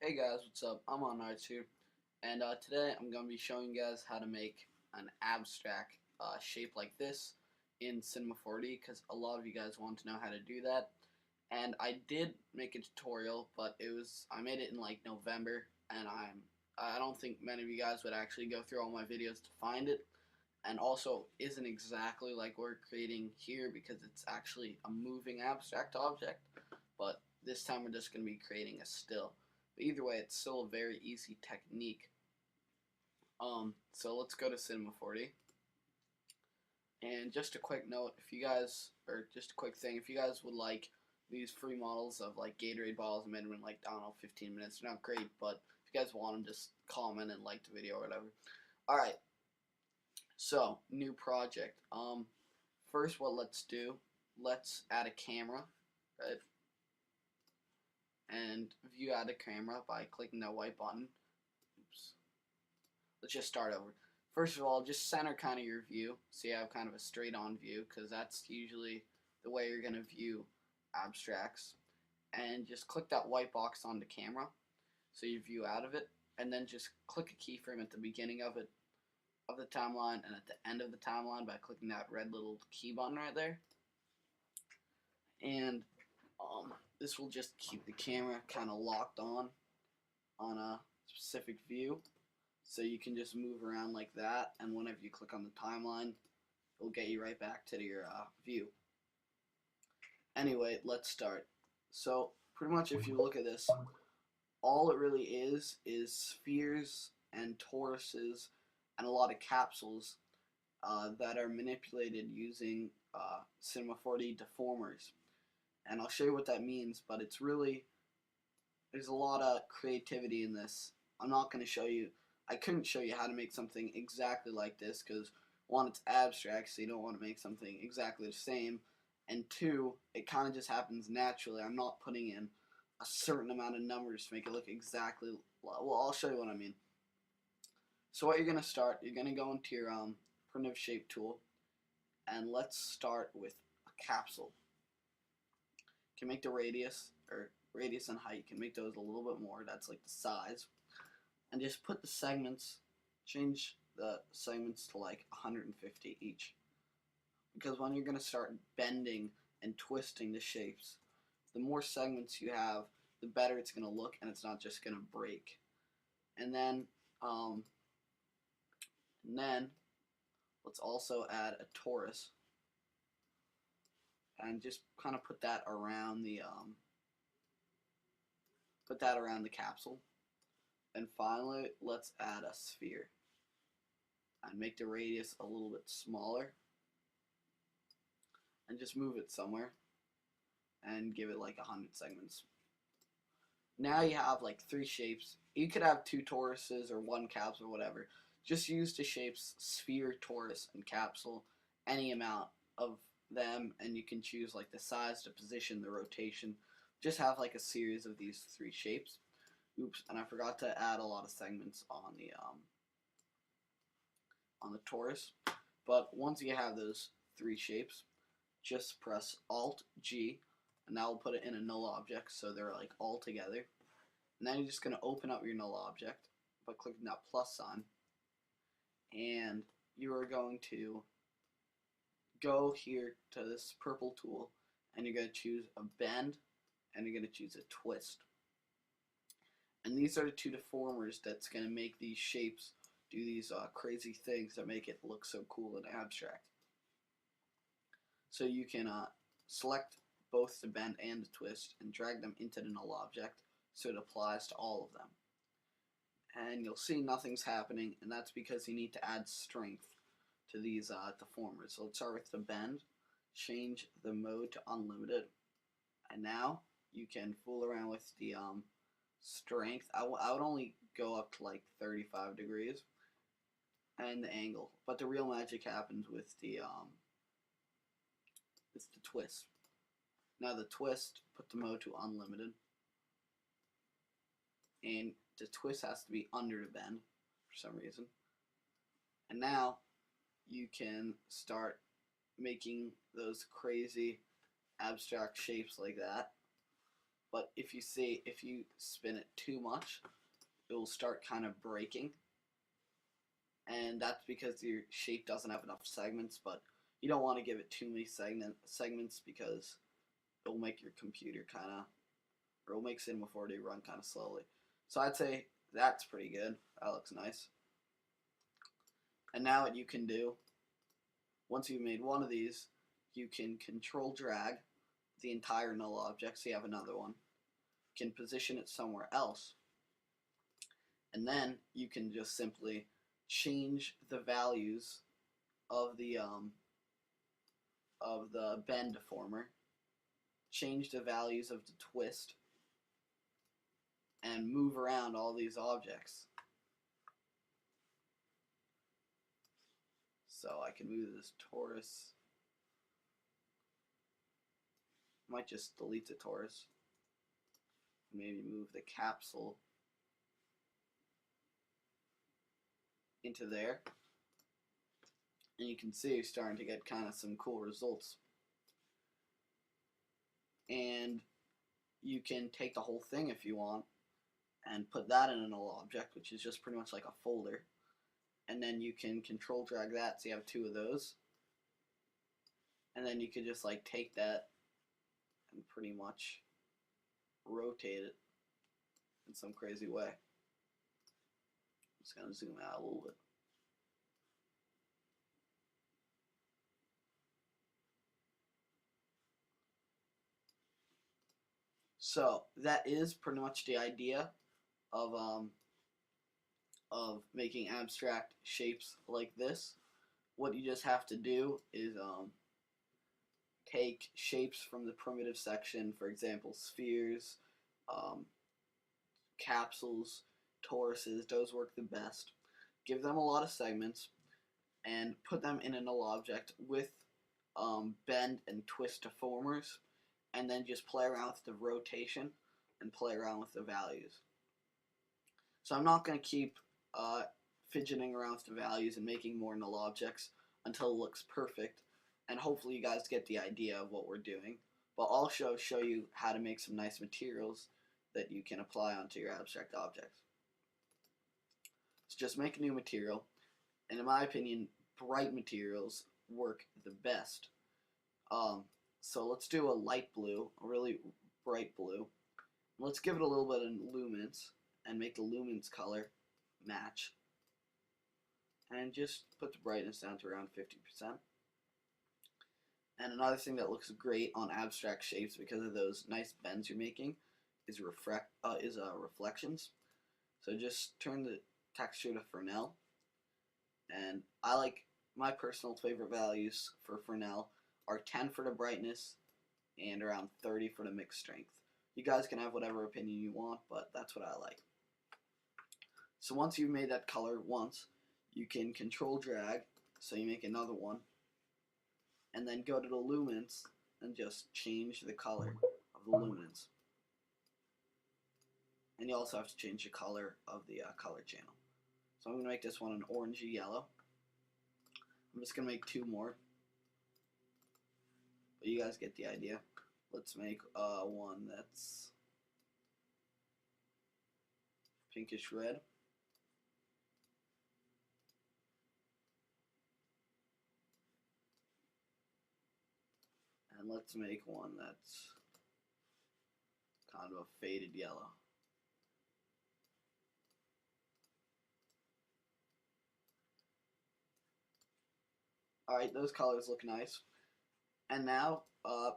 Hey guys, what's up? I'm on Arts here, and today I'm going to be showing you guys how to make an abstract shape like this in Cinema 4D because a lot of you guys want to know how to do that. And I did make a tutorial, but I made it in like November, and I don't think many of you guys would actually go through all my videos to find it, and also isn't exactly like we're creating here because it's actually a moving abstract object. But this time we're just going to be creating a still. But either way, it's still a very easy technique. So let's go to Cinema 4D. And just a quick note, if you guys, or just a quick thing, if you guys would like these free models of like Gatorade bottles made in like, I don't know, 15 minutes, they're not great, but if you guys want them, just comment and like the video or whatever. Alright, so new project. First what let's do, let's add a camera, right? And view add a camera by clicking that white button. Oops. Let's just start over. First of all, just center kind of your view so you have kind of a straight on view because that's usually the way you're going to view abstracts. And just click that white box on the camera so you view out of it, and then just click a keyframe at the beginning of the timeline and at the end of the timeline by clicking that red little key button right there. And this will just keep the camera kind of locked on a specific view, so you can just move around like that, and whenever you click on the timeline, it'll get you right back to your view. Anyway, let's start. So pretty much if you look at this, all it really is spheres and toruses and a lot of capsules that are manipulated using Cinema 4D deformers. And I'll show you what that means, but it's really, there's a lot of creativity in this. I'm not going to show you, I couldn't show you how to make something exactly like this because one, it's abstract, so you don't want to make something exactly the same, and two, it kind of just happens naturally. I'm not putting in a certain amount of numbers to make it look exactly, well, I'll show you what I mean. So what you're going to start, you're going to go into your primitive shape tool, and let's start with a capsule. You can make the radius and height, you can make those a little bit more, that's like the size, and just put the segments, change the segments to like 150 each, because when you're going to start bending and twisting the shapes, the more segments you have, the better it's going to look, and it's not just going to break. And then let's also add a torus and just kind of put that around the capsule. And finally, let's add a sphere and make the radius a little bit smaller and just move it somewhere and give it like 100 segments. Now you have like 3 shapes. You could have 2 toruses or 1 capsule or whatever. Just use the shapes sphere, torus, and capsule, any amount of them, and you can choose like the size, the position, the rotation. Just have like a series of these 3 shapes. Oops, and I forgot to add a lot of segments on the torus. But once you have those 3 shapes, just press Alt G, and that will put it in a null object, so they're like all together. And then you're just going to open up your null object by clicking that plus sign, and you are going to go here to this purple tool, and you're going to choose a bend, and you're going to choose a twist. And these are the 2 deformers that's going to make these shapes do these crazy things that make it look so cool and abstract. So you can select both the bend and the twist and drag them into the null object so it applies to all of them. And you'll see nothing's happening, and that's because you need to add strength to these deformers. So let's start with the bend, change the mode to unlimited, and now you can fool around with the strength. I would only go up to like 35 degrees, and the angle, but the real magic happens with the twist. Now the twist, put the mode to unlimited, and the twist has to be under the bend for some reason. And now you can start making those crazy abstract shapes like that. but if you spin it too much, it will start kind of breaking, and that's because your shape doesn't have enough segments. But you don't want to give it too many segments because it will make your computer kind of, or it will make Cinema 4D run kind of slowly. So I'd say that's pretty good. That looks nice. And now what you can do, once you've made one of these, you can control drag the entire null object, so you have another one. You can position it somewhere else, and then you can just simply change the values of the bend deformer, change the values of the twist, and move around all these objects. So I can move this torus. Might just delete the torus. Maybe move the capsule into there. And you can see you're starting to get kind of some cool results. And you can take the whole thing if you want and put that in a null object, which is just pretty much like a folder. And then you can control drag that, so you have two of those. And then you could just like take that and pretty much rotate it in some crazy way. I'm just going to zoom out a little bit. So that is pretty much the idea of making abstract shapes like this. What you just have to do is take shapes from the primitive section, for example, spheres, capsules, toruses, those work the best. Give them a lot of segments and put them in a null object with bend and twist deformers, and then just play around with the rotation and play around with the values. So I'm not going to keep fidgeting around with the values and making more null objects until it looks perfect, and hopefully you guys get the idea of what we're doing. But I'll also show you how to make some nice materials that you can apply onto your abstract objects. So just make a new material, and in my opinion, bright materials work the best. So let's do a light blue, a really bright blue. Let's give it a little bit of luminance and make the luminance color match. And just put the brightness down to around 50%. And another thing that looks great on abstract shapes because of those nice bends you're making is reflections. So just turn the texture to Fresnel. And I like, my personal favorite values for Fresnel are 10 for the brightness and around 30 for the mixed strength. You guys can have whatever opinion you want, but that's what I like. So once you've made that color once, you can control drag, so you make another one, and then go to the luminance and just change the color of the luminance. And you also have to change the color of the color channel. So I'm going to make this one an orangey yellow. I'm just going to make two more, but you guys get the idea. Let's make one that's pinkish red. And let's make one that's kind of a faded yellow. Alright, those colors look nice. And now,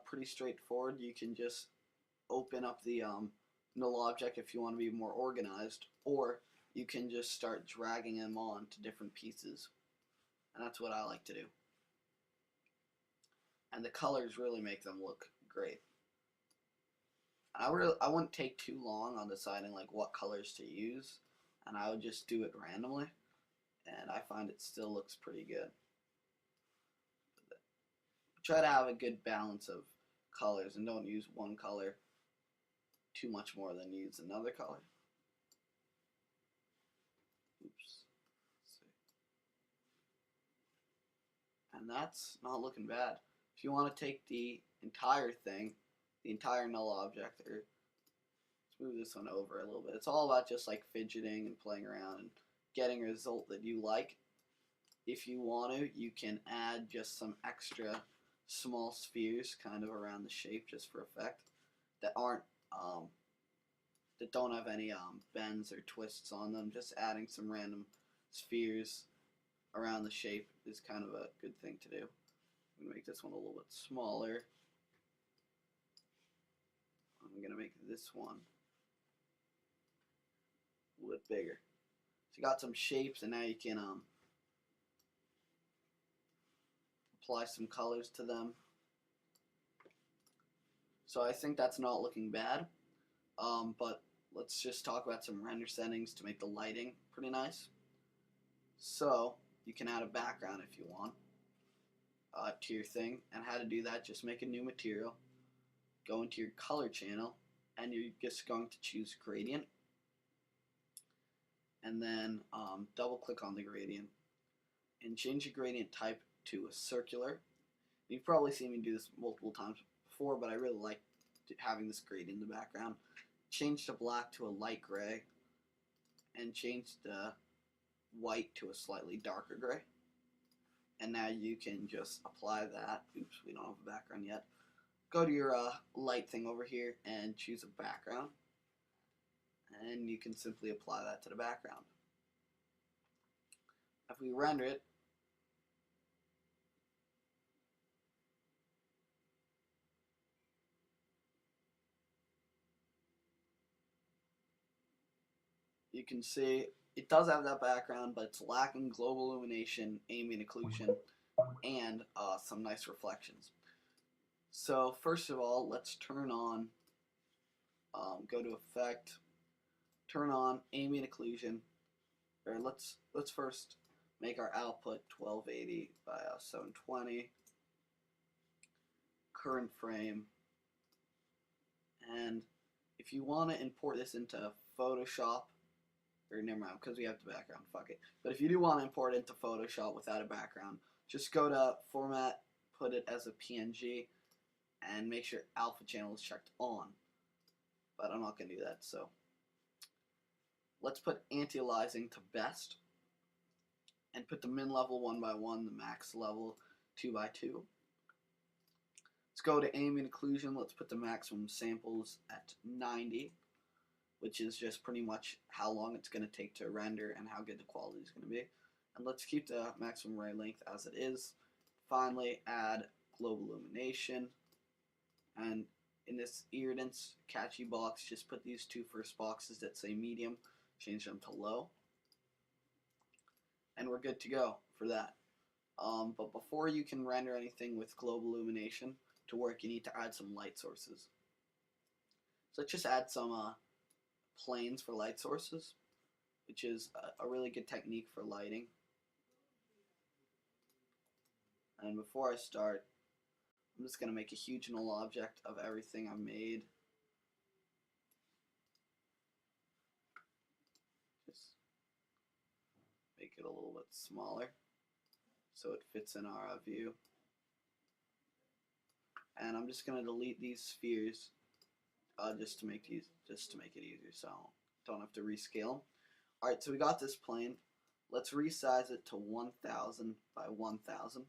pretty straightforward, you can just open up the null object if you want to be more organized, or you can just start dragging them on to different pieces. And that's what I like to do. And the colors really make them look great. I wouldn't take too long on deciding like what colors to use, and I would just do it randomly, and I find it still looks pretty good. Try to have a good balance of colors and don't use one color too much more than use another color. Oops. Let's see. And that's not looking bad. If you want to take the entire thing, the entire null object, or move this one over a little bit. It's all about just like fidgeting and playing around and getting a result that you like. If you want to, you can add just some extra small spheres kind of around the shape just for effect that aren't that don't have any bends or twists on them. Just adding some random spheres around the shape is kind of a good thing to do. I'm going to make this one a little bit smaller. I'm going to make this one a little bit bigger. So you got some shapes, and now you can apply some colors to them. So I think that's not looking bad, but let's just talk about some render settings to make the lighting pretty nice. So you can add a background if you want to your thing, and how to do that, just make a new material, go into your color channel, and you're just going to choose gradient, and then double click on the gradient and change the gradient type to a circular. You've probably seen me do this multiple times before, but I really like having this gradient in the background. Change the black to a light gray, and change the white to a slightly darker gray. And now you can just apply that. Oops, we don't have a background yet. Go to your light thing over here and choose a background, and you can simply apply that to the background. If we render it, you can see it does have that background, but it's lacking global illumination, ambient occlusion, and some nice reflections. So first of all, let's turn on, go to Effect, turn on ambient occlusion, or let's first make our output 1280 by 720, current frame, and if you want to import this into Photoshop, or never mind, because we have the background, fuck it. But if you do want to import it into Photoshop without a background, just go to Format, put it as a PNG, and make sure Alpha Channel is checked on. But I'm not going to do that, so let's put anti-aliasing to best, and put the min level 1 by 1, the max level 2 by 2. Let's go to ambient occlusion. Let's put the maximum samples at 90. Which is just pretty much how long it's going to take to render and how good the quality is going to be. And let's keep the maximum ray length as it is. Finally, add global illumination. And in this irritants catchy box, just put these two first boxes that say medium, change them to low. And we're good to go for that. But before you can render anything with global illumination to work, you need to add some light sources. So let's just add some planes for light sources, which is a really good technique for lighting. And before I start, I'm just going to make a huge null object of everything I've made. Just make it a little bit smaller so it fits in our view. And I'm just going to delete these spheres just to make it easier, so don't have to rescale them. Alright, so we got this plane. Let's resize it to 1000 by 1000.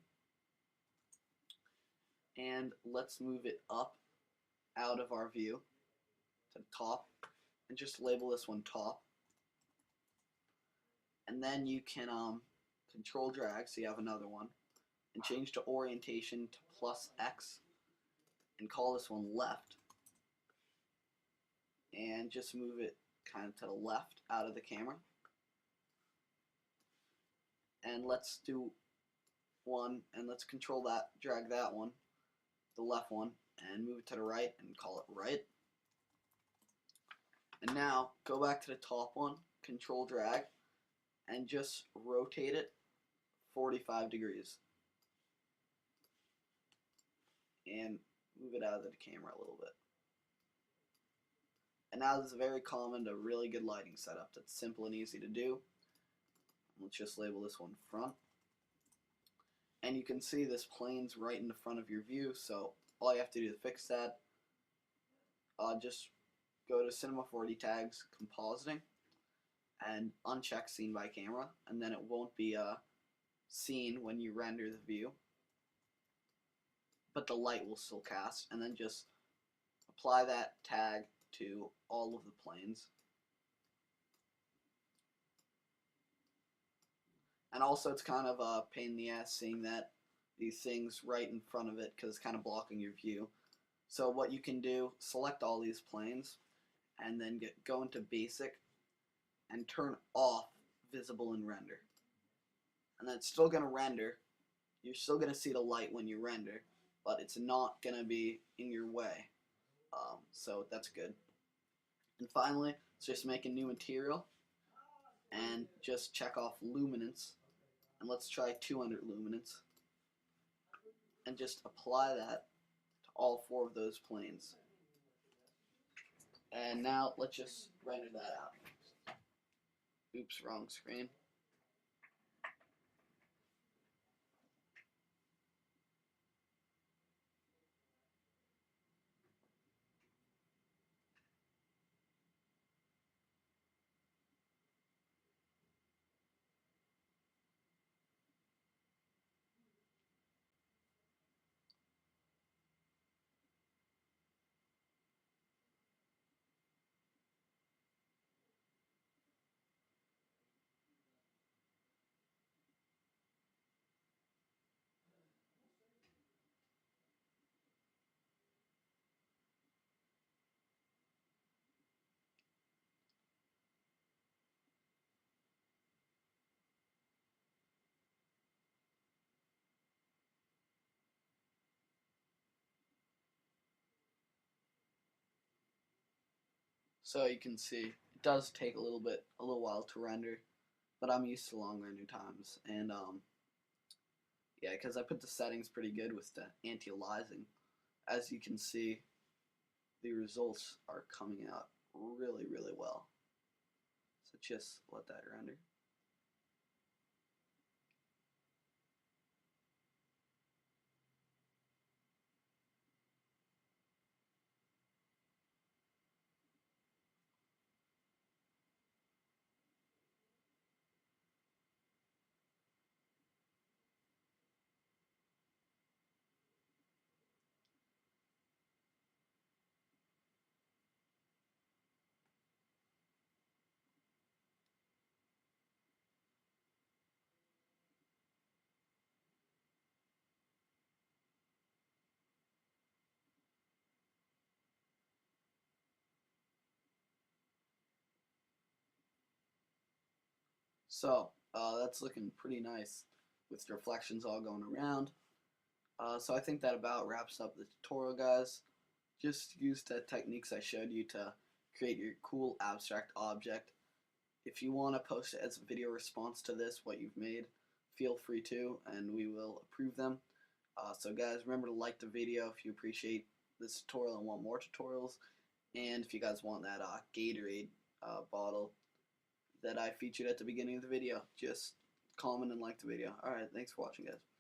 And let's move it up out of our view to the top, and just label this one top. And then you can control drag, so you have another one, and change to orientation to +X, and call this one left. And just move it kind of to the left out of the camera. And let's do one, and let's control that, drag that one, the left one, and move it to the right and call it right. And now go back to the top one, control drag, and just rotate it 45 degrees. And move it out of the camera a little bit. And now this is very common to really good lighting setup that's simple and easy to do. Let's just label this one front. And you can see this plane's right in the front of your view, so all you have to do to fix that, just go to Cinema 4D tags, compositing, and uncheck scene by camera, and then it won't be seen when you render the view, but the light will still cast, and then just apply that tag to all of the planes. And also it's kind of a pain in the ass seeing that these things right in front of it because it's kind of blocking your view. So what you can do, select all these planes and then go into basic and turn off visible in render. And then it's still going to render. You're still going to see the light when you render, but it's not going to be in your way. So that's good. And finally, let's just make a new material and just check off luminance. And let's try 200 luminance. And just apply that to all 4 of those planes. And now let's just render that out. Oops, wrong screen. So you can see it does take a little while to render, but I'm used to long render times, and yeah, because I put the settings pretty good with the anti-aliasing. As you can see, the results are coming out really, really well. So just let that render. So that's looking pretty nice with reflections all going around. So I think that about wraps up the tutorial, guys. Just use the techniques I showed you to create your cool abstract object. If you want to post it as a video response to this, what you've made, feel free to, and we will approve them. So guys, remember to like the video if you appreciate this tutorial and want more tutorials. And if you guys want that Gatorade bottle that I featured at the beginning of the video, just comment and like the video. Alright, thanks for watching, guys.